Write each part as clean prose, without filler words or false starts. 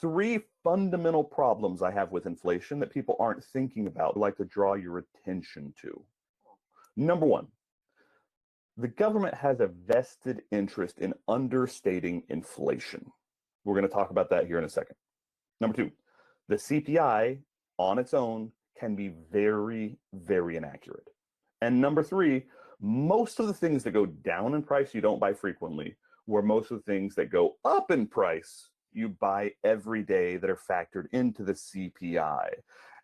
three fundamental problems I have with inflation that people aren't thinking about, I'd like to draw your attention to. Number one, the government has a vested interest in understating inflation. We're going to talk about that here in a second. Number two, the CPI on its own can be very, very inaccurate. And number three, most of the things that go down in price you don't buy frequently, where most of the things that go up in price you buy every day that are factored into the CPI.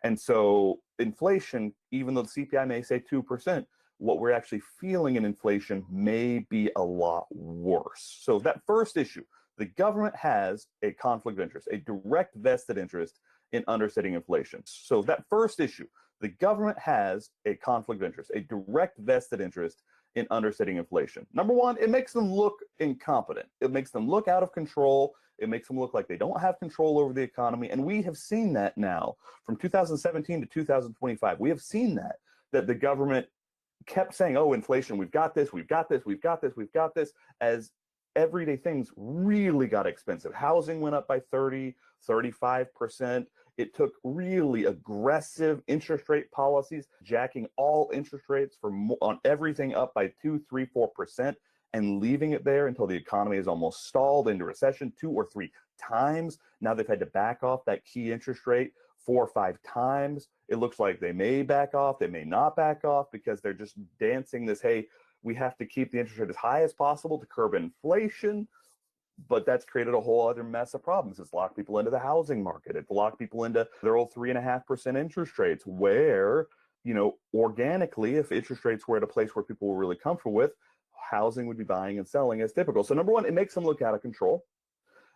And so inflation, even though the CPI may say 2%, what we're actually feeling in inflation may be a lot worse. So that first issue, the government has a conflict of interest, a direct vested interest in understating inflation. So that first issue, the government has a conflict of interest, a direct vested interest in understating inflation. Number one, it makes them look incompetent. It makes them look out of control. It makes them look like they don't have control over the economy. And we have seen that now from 2017 to 2025. We have seen that the government kept saying, oh, inflation, we've got this, we've got this, we've got this, we've got this, as everyday things really got expensive. Housing went up by 30, 35%. It took really aggressive interest rate policies, jacking all interest rates on everything up by 2, 3, 4%, and leaving it there until the economy is almost stalled into recession 2 or 3 times. Now they've had to back off that key interest rate 4 or 5 times. It looks like they may back off, they may not back off, because they're just dancing this, hey, we have to keep the interest rate as high as possible to curb inflation. But that's created a whole other mess of problems. It's locked people into the housing market. It's locked people into their old 3.5% interest rates, where, organically, if interest rates were at a place where people were really comfortable with, housing would be buying and selling as typical. So number one, it makes them look out of control.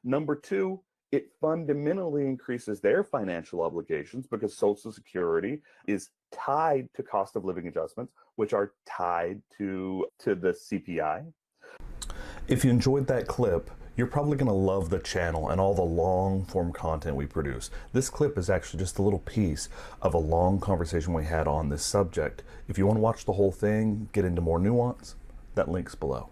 Number two, it fundamentally increases their financial obligations, because Social Security is tied to cost of living adjustments, which are tied to the CPI. If you enjoyed that clip, you're probably going to love the channel and all the long form content we produce. This clip is actually just a little piece of a long conversation we had on this subject. If you want to watch the whole thing, get into more nuance, that link's below.